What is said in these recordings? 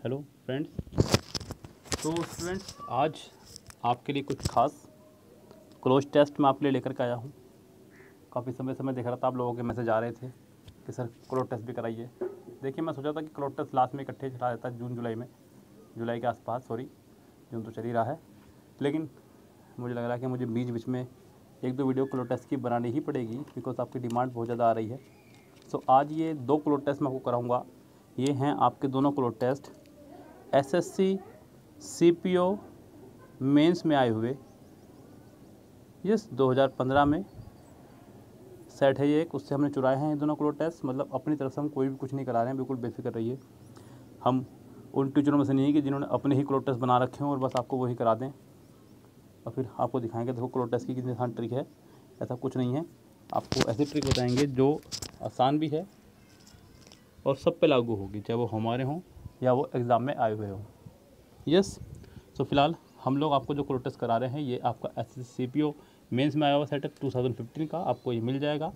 Hello friends. तो students, आज आपके लिए कुछ खास क्लोज टेस्ट मैं आपके लिए लेकर के आया हूँ। काफ़ी समय से मैं देख रहा था आप लोगों के मैसेज आ रहे थे कि सर क्लोज टेस्ट भी कराइए। देखिए, मैं सोचा था कि क्लोज टेस्ट लास्ट में इकट्ठे चला देता जून जुलाई में, जुलाई के आसपास, जून तो चल ही रहा है, लेकिन मुझे लग रहा है कि मुझे बीच बीच में एक दो वीडियो क्लोज टेस्ट की बनानी ही पड़ेगी, बिकॉज आपकी डिमांड बहुत ज़्यादा आ रही है। सो आज ये दो क्लोज टेस्ट मैं आपको कराऊँगा। ये हैं आपके दोनों close test SSC CPO mains में आए हुए। यस, 2015 में सेट है ये एक, उससे हमने चुराए हैं ये दोनों क्लोज टेस्ट। मतलब अपनी तरफ से हम कोई भी कुछ नहीं करा रहे हैं, बिल्कुल बेफिक्र रहिए। हम उन टीचरों में से नहीं है कि जिन्होंने अपने ही क्लोज टेस्ट बना रखे हों और बस आपको वही करा दें और फिर आपको दिखाएंगे देखो क्लोज टेस्ट की कितनी आसान ट्रिक है। ऐसा कुछ नहीं है, आपको ऐसी ट्रिक बताएंगे जो आसान भी है और सब पे लागू होगी, चाहे वो हमारे हों या वो एग्ज़ाम में आए हुए हों। यस, तो फिलहाल हम लोग आपको जो क्लोज टेस्ट करा रहे हैं ये आपका एसएससी मेंस में आया हुआ सेट है 2015 का। आपको ये मिल जाएगा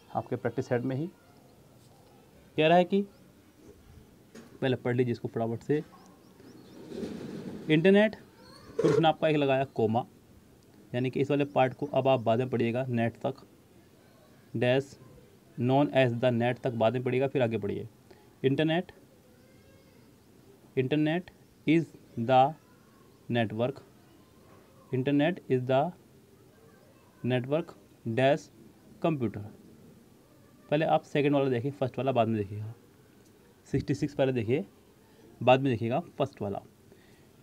आपके प्रैक्टिस सेट में ही। कह रहा है कि पहले पढ़ लीजिए इसको फटाफट से। इंटरनेट, फिर उसने आपका एक लगाया कोमा, यानी कि इस वाले पार्ट को अब आप बाद में पढ़िएगा, नेट तक dash non as the net तक बाद में पढ़िएगा, फिर आगे पढ़िए। Internet, internet is the network, internet is the network dash computer. पहले आप सेकंड वाला देखिए, फर्स्ट वाला बाद में देखिएगा। 66 पहले देखिए, बाद में देखिएगा फर्स्ट वाला।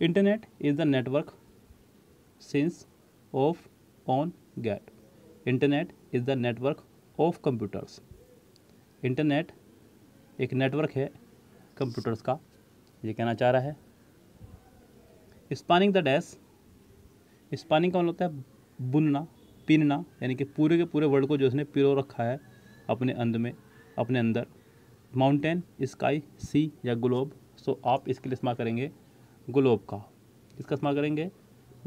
Internet is the network since of on gate, internet is the network of computers. Internet एक नेटवर्क है कंप्यूटर्स का, ये कहना चाह रहा है। स्पानिंग द डैश, स्पानिंग का मतलब होता है बुनना, पिनना, यानी कि पूरे के पूरे वर्ड को जो उसने पिरो रखा है अपने अंदर। माउंटेन, स्काई, सी या ग्लोब। सो आप इसके लिए इस्तेमाल करेंगे ग्लोब का। किसका इस्तेमाल करेंगे?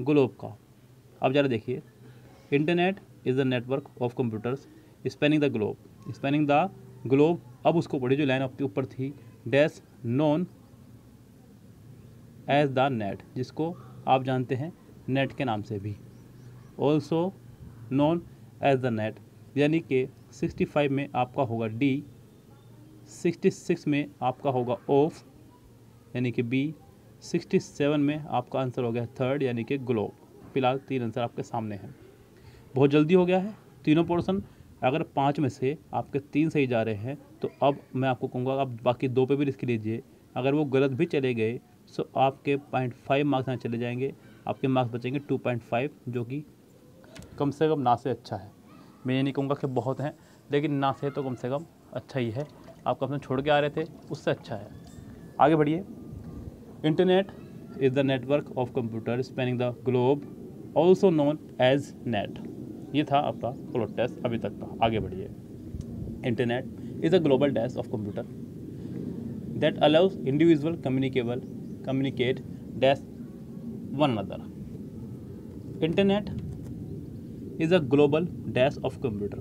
ग्लोब का। अब ज़रा देखिए, internet is the network of computers spanning the globe, spanning the globe. अब उसको पढ़िए जो लाइन आपके ऊपर थी, dash non as the net, जिसको आप जानते हैं नेट के नाम से भी, also known as the net, यानी कि 65 में आपका होगा डी, 66 में आपका होगा ऑफ यानी कि बी, 67 में आपका आंसर हो गया थर्ड यानी कि ग्लोब। फिलहाल 3 आंसर आपके सामने हैं। बहुत जल्दी हो गया है तीनों पोर्शन। अगर 5 में से आपके 3 सही जा रहे हैं तो अब मैं आपको कहूँगा आप बाकी 2 पे भी रिस्क लीजिए। अगर वो गलत भी चले गए तो आपके 0.5 मार्क्स यहाँ चले जाएंगे, आपके मार्क्स बचेंगे 2.5, जो कि कम से कम ना से अच्छा है। मैं ये नहीं कहूँगा कि बहुत हैं, लेकिन ना से तो कम से कम अच्छा ही है। आपको अपने छोड़ के आ रहे थे उससे अच्छा है। आगे बढ़िए। Internet is the network of computer spanning the globe, also known as net. ये था आपका क्लोज टेस्ट अभी तक का। आगे बढ़िए। Internet is a global dash of computer that allows individual communicate dash one another. Internet is a global dash of computer,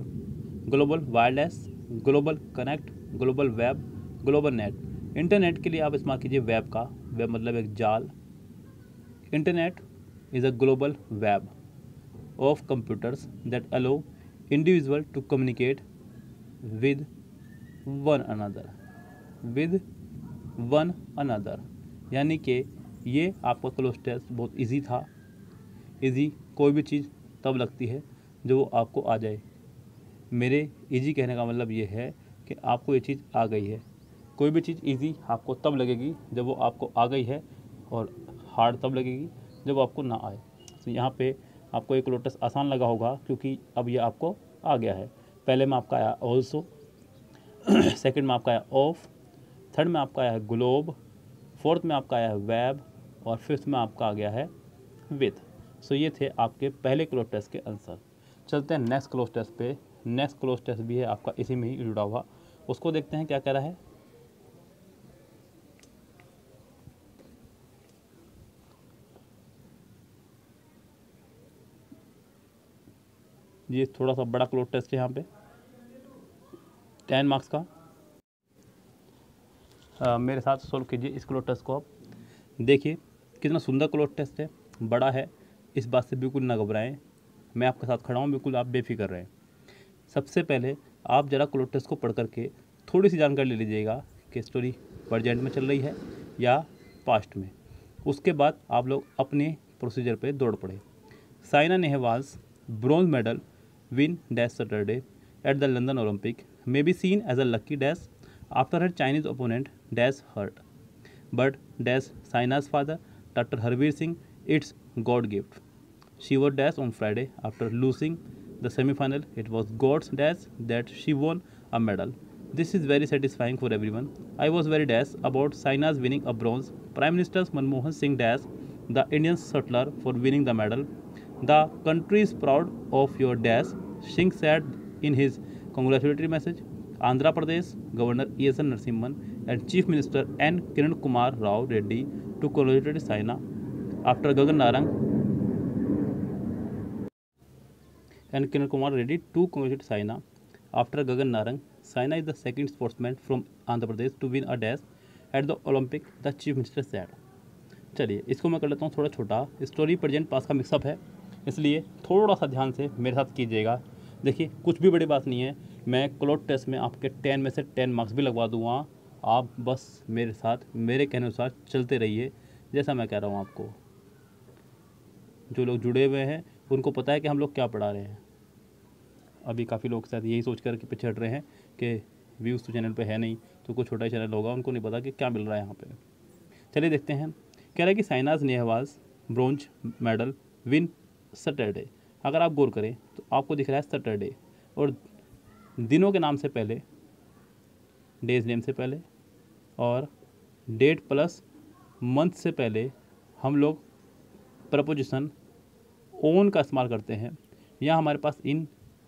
global wireless, global connect, global web, global net। Internet के लिए आप इस्तेमाल कीजिए वेब का, web मतलब एक जाल। Internet is a global web of computers that allow individual to communicate with one another, with one another. यानी कि ये आपका क्लोज टेस्ट बहुत इजी था। इजी कोई भी चीज़ तब लगती है जो वो आपको आ जाए। मेरे इजी कहने का मतलब ये है कि आपको ये चीज़ आ गई है। कोई भी चीज़ इजी आपको तब लगेगी जब वो आपको आ गई है, और हार्ड तब लगेगी जब वो आपको ना आए। तो यहाँ पे आपको एक क्लोज टेस्ट आसान लगा होगा क्योंकि अब ये आपको आ गया है। पहले में आपका आया ऑल्सो, सेकंड में आपका आया ऑफ, थर्ड में आपका आया है ग्लोब, फोर्थ में आपका आया है वेब, और फिफ्थ में आपका आ गया है विथ। सो ये थे आपके पहले क्लोज टेस्ट के आंसर। चलते हैं नेक्स्ट क्लोज टेस्ट पे। नेक्स्ट क्लोज टेस्ट भी है आपका इसी में ही जुड़ा हुआ, उसको देखते हैं क्या कह रहा है। ये थोड़ा सा बड़ा क्लोज टेस्ट है यहाँ पे, 10 मार्क्स का। मेरे साथ सोल्व कीजिए इस क्लोज टेस्ट को आप। देखिए कितना सुंदर क्लोज टेस्ट है, बड़ा है, इस बात से बिल्कुल ना घबराएं, मैं आपके साथ खड़ा हूँ, बिल्कुल आप बेफिक्र रहें। सबसे पहले आप ज़रा क्लोज टेस्ट को पढ़ करके थोड़ी सी जानकारी ले लीजिएगा कि स्टोरी प्रेजेंट में चल रही है या पास्ट में। उसके बाद आप लोग अपने प्रोसीजर पे दौड़ पड़े। Saina Nehwal bronze medal win dash Saturday at the London Olympic may be seen as a lucky dash after her Chinese opponent dash hurt. But dash Saina's father, Dr. Harveer Singh, it's God gift. She was dash on Friday after losing the semi-final. It was God's dash that she won a medal. This is very satisfying for everyone. I was very dash about Saina's winning a bronze. Prime Minister Manmohan Singh dash the Indian shutler for winning the medal. The country is proud of your dash, Singh said in his congratulatory message. Andhra Pradesh Governor E.S. Narasimhan and Chief Minister N. Kiran Kumar Rao Reddy to congratulate Saina after Gagan Narang and Kiran Kumar Reddy to congratulate Saina after Gagan Narang. Saina is the second sportsman from Andhra Pradesh to win a dash at the Olympic, the Chief Minister said. चलिए इसको मैं कर लेता हूँ थोड़ा छोटा। Story present पास का mix up है, इसलिए थोड़ा सा ध्यान से मेरे साथ कीजिएगा। देखिए कुछ भी बड़ी बात नहीं है, मैं क्लोज टेस्ट में आपके 10 में से 10 मार्क्स भी लगवा दूंगा। आप बस मेरे साथ मेरे कहने अनुसार चलते रहिए जैसा मैं कह रहा हूँ आपको। जो लोग जुड़े हुए हैं उनको पता है कि हम लोग क्या पढ़ा रहे हैं। अभी काफ़ी लोग शायद यही सोच कर के पीछे हट रहे हैं कि व्यूज़ तो चैनल पे है नहीं, तो कोई छोटा चैनल होगा, उनको नहीं पता कि क्या मिल रहा है यहाँ पे। चलिए देखते हैं। कह रहा है कि Saina's Nehwal bronze medal win Saturday. अगर आप गौर करें तो आपको दिख रहा है सैटरडे, और दिनों के नाम से पहले, डेज नेम से पहले और डेट प्लस मंथ से पहले हम लोग प्रपोजिशन ओन का इस्तेमाल करते हैं। यहाँ हमारे पास in,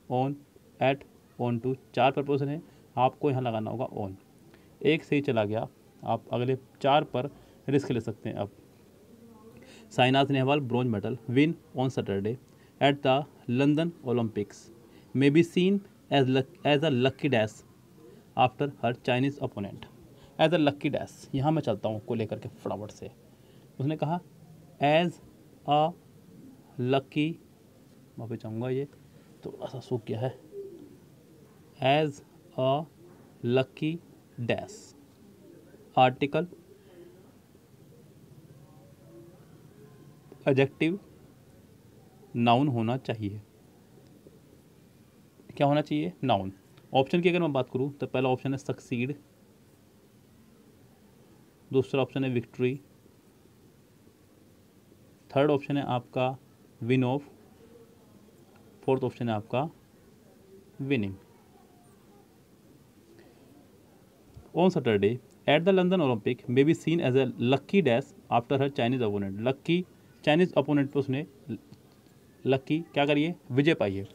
on, at, onto 4 preposition है, आपको यहाँ लगाना होगा ऑन। एक सही चला गया, आप अगले 4 पर रिस्क ले सकते हैं। अब Saina's Nehwal bronze medal win on Saturday at the London Olympics may be seen as a lucky dash after her Chinese opponent. As a lucky dash, यहाँ मैं चलता हूँ को लेकर के फटाफट से। उसने कहा as a lucky, वहाँ पे चाहूँगा ये थोड़ा सा सूख गया है, as a lucky dash article adjective noun होना चाहिए। क्या होना चाहिए? नाउन। ऑप्शन की अगर मैं बात करूं तो पहला ऑप्शन है सक्सीड, दूसरा ऑप्शन है विक्ट्री, थर्ड ऑप्शन है आपका विन ऑफ, फोर्थ ऑप्शन है आपका winning. On Saturday at the London Olympic may be seen as a lucky dash after her Chinese opponent. Lucky Chinese opponent पर उसने लक्की क्या करिए? विजय पाइए।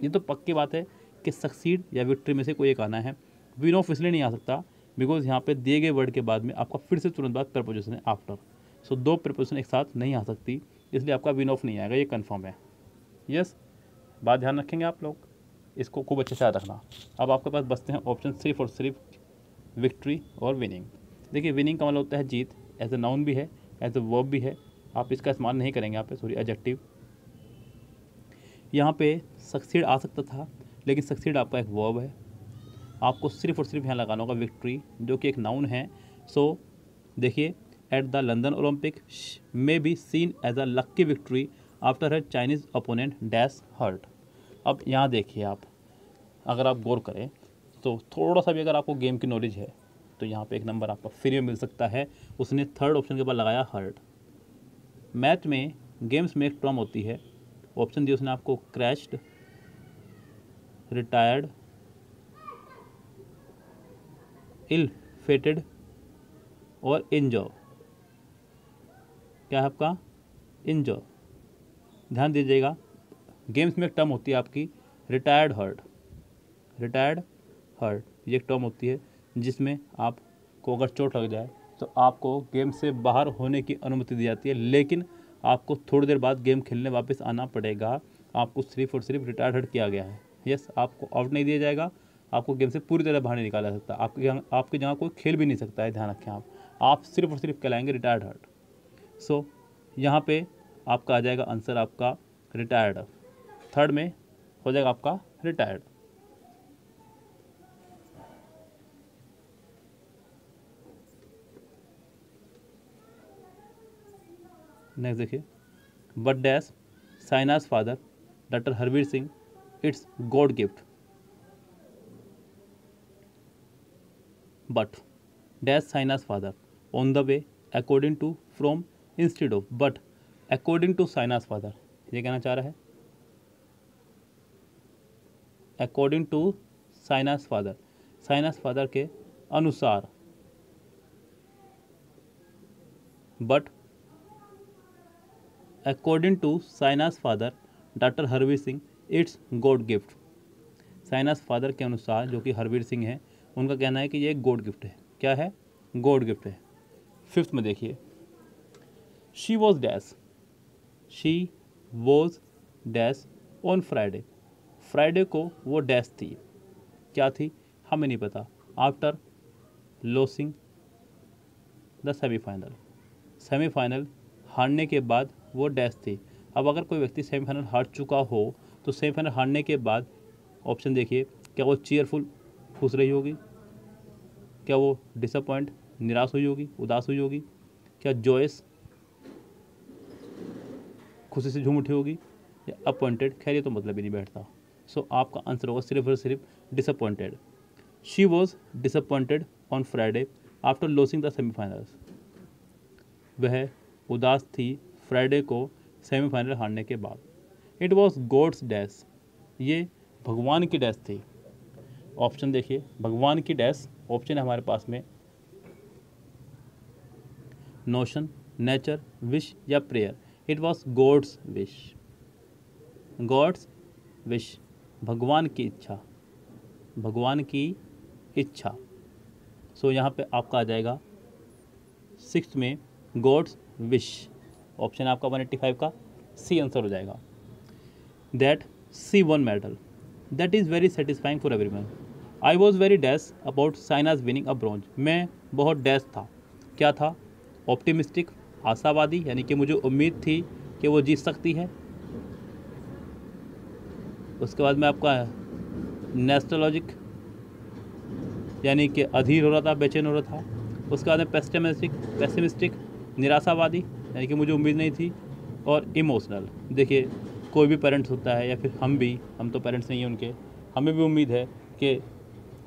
ये तो पक्की बात है कि सक्सीड या विक्ट्री में से कोई एक आना है। विन ऑफ इसलिए नहीं आ सकता बिकॉज यहाँ पे दिए गए वर्ड के बाद में आपका फिर से तुरंत बाद प्रपोजिशन है आफ्टर, सो 2 प्रपोजिशन एक साथ नहीं आ सकती, इसलिए आपका विन ऑफ नहीं आएगा, ये कन्फर्म है। यस, बात ध्यान रखेंगे आप लोग, इसको खूब अच्छे से याद रखना। अब आपके पास बचते हैं ऑप्शन सिर्फ और सिर्फ विक्ट्री और विनिंग। देखिए विनिंग का मतलब होता है जीत, एज ए नाउन भी है, एज ए वर्ब भी है, आप इसका इस्तेमाल नहीं करेंगे यहाँ पे, सॉरी एडजेक्टिव। यहाँ पे सक्सीड आ सकता था लेकिन सक्सीड आपका एक वर्ब है, आपको सिर्फ और सिर्फ यहाँ लगाना होगा विक्ट्री जो कि एक नाउन है। सो देखिए at the London Olympic may be seen as a lucky victory after her Chinese opponent dash hurt. अब यहाँ देखिए आप, अगर आप गौर करें तो थोड़ा सा भी अगर आपको गेम की नॉलेज है तो यहाँ पे एक नंबर आपका फ्री में मिल सकता है। उसने थर्ड ऑप्शन के बाद लगाया हर्ट। मैथ में, गेम्स में एक टर्म होती है, ऑप्शन दिया उसने आपको क्रैश्ड, रिटायर्ड, इल फेटेड और इंजर। क्या है आपका? इंजर। ध्यान दीजिएगा, गेम्स में एक टर्म होती है आपकी रिटायर्ड हर्ट। रिटायर्ड हर्ट ये एक टर्म होती है जिसमें आपको अगर चोट लग जाए तो आपको गेम से बाहर होने की अनुमति दी जाती है, लेकिन आपको थोड़ी देर बाद गेम खेलने वापस आना पड़ेगा। आपको सिर्फ और सिर्फ रिटायर्ड हर्ट किया गया है। यस, आपको आउट नहीं दिया जाएगा, आपको गेम से पूरी तरह बाहर नहीं निकाला जा सकता। आपके जगह कोई खेल भी नहीं सकता है, ध्यान रखें आप सिर्फ और सिर्फ कहलाएंगे रिटायर्ड हर्ट। सो यहाँ पे आपका आ जाएगा आंसर आपका रिटायर्ड। थर्ड में हो जाएगा आपका रिटायर्ड। नेक्स्ट देखिए, but dash Saina's father doctor Harvir Singh it's God gift. But dash Saina's father on the way according to from instead of, but according to Saina's father, ये कहना चाह रहा है अकॉर्डिंग टू साइनाज फादर के अनुसार, but according to Saina's father doctor Harvir Singh it's God gift. Saina's father के अनुसार, जो कि हरवीर सिंह है, उनका कहना है कि ये गॉड गिफ्ट है। क्या है? गॉड गिफ्ट है। फिफ्थ में देखिए, she was dash on Friday. Friday को वो डैश थी, क्या थी हमें नहीं पता। आफ्टर लॉसिंग द सेमीफाइनल हारने के बाद वो डैश थी। अब अगर कोई व्यक्ति सेमीफाइनल हार चुका हो तो सेमीफाइनल हारने के बाद ऑप्शन देखिए, क्या वो चीयरफुल खुश रही होगी, क्या वो डिसअपॉइंट निराश हुई होगी, उदास हुई होगी, क्या जॉयस खुशी से झूम उठी होगी, या अपॉइंटेड। खैर ये तो मतलब ही नहीं बैठता। सो आपका आंसर होगा सिर्फ और सिर्फ disappointed. She was disappointed on Friday after losing the semifinals. वह उदास थी फ्राइडे को सेमीफाइनल हारने के बाद। इट वॉज गॉड्स डैश, ये भगवान की डैश थी। ऑप्शन देखिए, भगवान की डैश ऑप्शन है हमारे पास में नोशन, नेचर, विश या prayer. It was God's wish, भगवान की इच्छा। सो यहाँ पे आपका आ जाएगा सिक्स्थ में गॉड्स विश। ऑप्शन आपका 185 का सी आंसर हो जाएगा। That she won medal, that is very satisfying for everyone. I was very dash about Saina's winning a bronze. मैं बहुत डैश था, क्या था? ऑप्टिमिस्टिक, आशावादी, यानी कि मुझे उम्मीद थी कि वो जीत सकती है। उसके बाद में आपका नेस्टोलॉजिक, यानी कि अधीर हो रहा था, बेचैन हो रहा था। उसके बाद में पेसिमिस्टिक, निराशावादी, यानी कि मुझे उम्मीद नहीं थी। और इमोशनल, देखिए कोई भी पेरेंट्स होता है या फिर हम तो पेरेंट्स नहीं हैं उनके, हमें भी उम्मीद है कि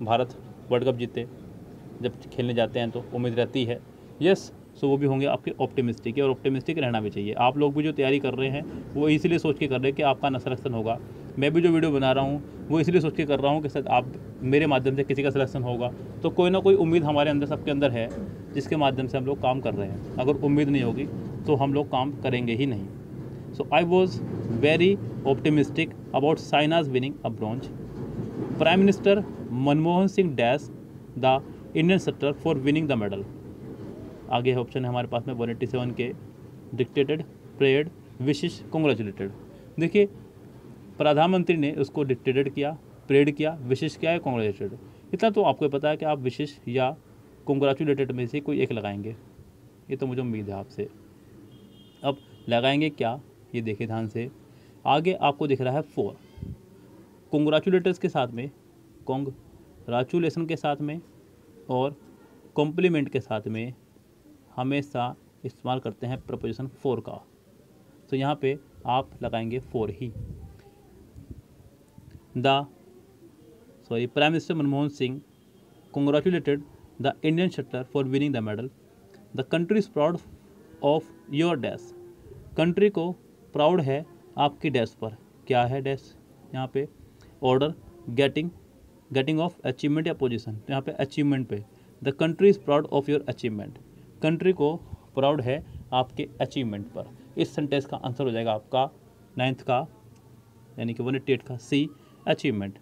भारत वर्ल्ड कप जीते। जब खेलने जाते हैं तो उम्मीद रहती है, यस। सो वो भी होंगे आपके ऑप्टिमिस्टिक, और ऑप्टिमिस्टिक रहना भी चाहिए। आप लोग भी जो तैयारी कर रहे हैं वो इसीलिए सोच के कर रहे हैं कि आपका ना सिलेक्शन होगा। मैं भी जो वीडियो बना रहा हूँ वो इसलिए सोच के कर रहा हूँ कि शायद आप मेरे माध्यम से किसी का सिलेक्शन होगा। तो कोई ना कोई उम्मीद हमारे अंदर, सबके अंदर है, जिसके माध्यम से हम लोग काम कर रहे हैं। अगर उम्मीद नहीं होगी तो हम लोग काम करेंगे ही नहीं। So I was very optimistic about Saina's winning a bronze. Prime minister Manmohan Singh dash the Indian sector for winning the medal. आगे ऑप्शन है हमारे पास में 187 के डिक्टेटेड, प्रेयर्ड, विशेष, कॉन्ग्रेचुलेटेड। देखिए प्रधानमंत्री ने उसको डिक्टेटेड किया, प्रेयर्ड किया, विशेष किया है, कॉन्ग्रेचुलेटेड। इतना तो आपको पता है कि आप विशेष या कॉन्ग्रेचुलेटेड में से कोई एक लगाएंगे, ये तो मुझे उम्मीद है आपसे। अब लगाएंगे क्या, ये देखिए ध्यान से। आगे आपको दिख रहा है 4, कॉन्ग्रेचुलेटर्स के साथ में, कॉन्ग्रेचुलेसन के साथ में और कॉम्प्लीमेंट के साथ में हमेशा इस्तेमाल करते हैं प्रपोजिशन 4 का। तो यहाँ पे आप लगाएंगे 4 ही। Prime minister Manmohan Singh congratulated the Indian shuttle for winning the medal. The country is proud of your dash. Country को प्राउड है आपकी डैश पर। क्या है डैश? यहाँ पे ऑर्डर, गेटिंग ऑफ अचीवमेंट या पोजीशन। यहाँ पे अचीवमेंट पे, the country is proud of your achievement. Country को प्राउड है आपके अचीवमेंट पर। इस सेंटेंस का आंसर हो जाएगा आपका 9th का, यानी कि 188 का C, achievement.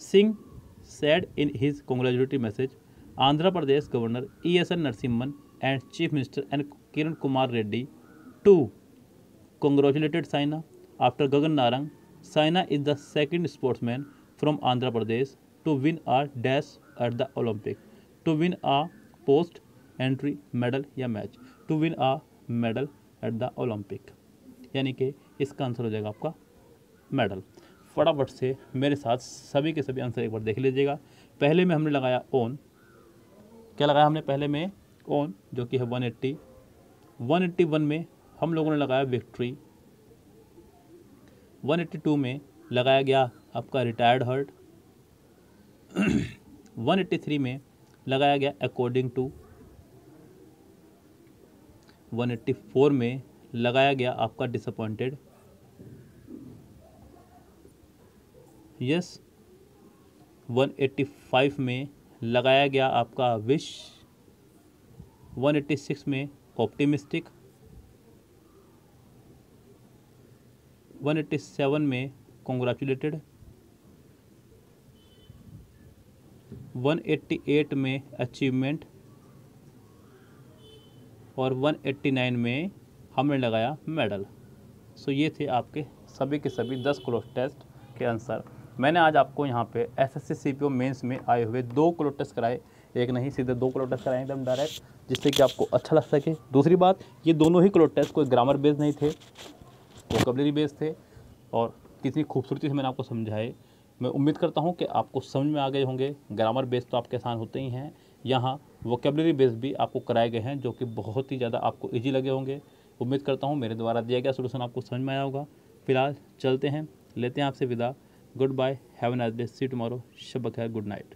Singh said in his congratulatory message, Andhra Pradesh Governor E.S.N. Narasimhan and Chief Minister N. Kiran Kumar Reddy too congratulated Saina after Gagan Narang. Saina is the second sportsman from Andhra Pradesh to win a dash at the Olympic, to win a post entry medal या match, to win a medal at the Olympic, यानी कि इसका answer हो जाएगा आपका medal. फटाफट से मेरे साथ सभी के सभी आंसर एक बार देख लीजिएगा। पहले में हमने लगाया ऑन, क्या लगाया हमने पहले में ऑन, जो कि है 180। 181 में हम लोगों ने लगाया विक्ट्री। 182 में लगाया गया आपका रिटायर्ड हर्ट। 183 में लगाया गया अकॉर्डिंग टू। 184 में लगाया गया आपका डिसअपॉइंटेड। यस 185 में लगाया गया आपका विश। 186 में ऑप्टिमिस्टिक। 187 में कॉन्ग्रेचुलेटेड। 188 में अचीवमेंट और 189 में हमने लगाया मेडल। सो ये थे आपके सभी के सभी 10 क्लोज टेस्ट के आंसर। मैंने आज आपको यहाँ पे एसएससी सीपीओ मेंस में आए हुए 2 क्लोज टेस्ट कराए, एक नहीं सीधे 2 क्लोज टेस्ट कराए एकदम डायरेक्ट, जिससे कि आपको अच्छा लग सके। दूसरी बात, ये दोनों ही क्लोज टेस्ट कोई ग्रामर बेस्ड नहीं थे, वोकैबुलरी बेस्ड थे और कितनी खूबसूरती से मैंने आपको समझाए। मैं उम्मीद करता हूँ कि आपको समझ में आ गए होंगे। ग्रामर बेस्ड तो आपके आसान होते ही हैं, यहाँ वोकैबुलरी बेस्ड भी आपको कराए गए हैं जो कि बहुत ही ज़्यादा आपको ईजी लगे होंगे। उम्मीद करता हूँ मेरे द्वारा दिया गया सोल्यूशन आपको समझ में आया होगा। फिलहाल चलते हैं, लेते हैं आपसे विदा। Good bye, have a nice day, see tomorrow, शब बखैर, गुड नाइट।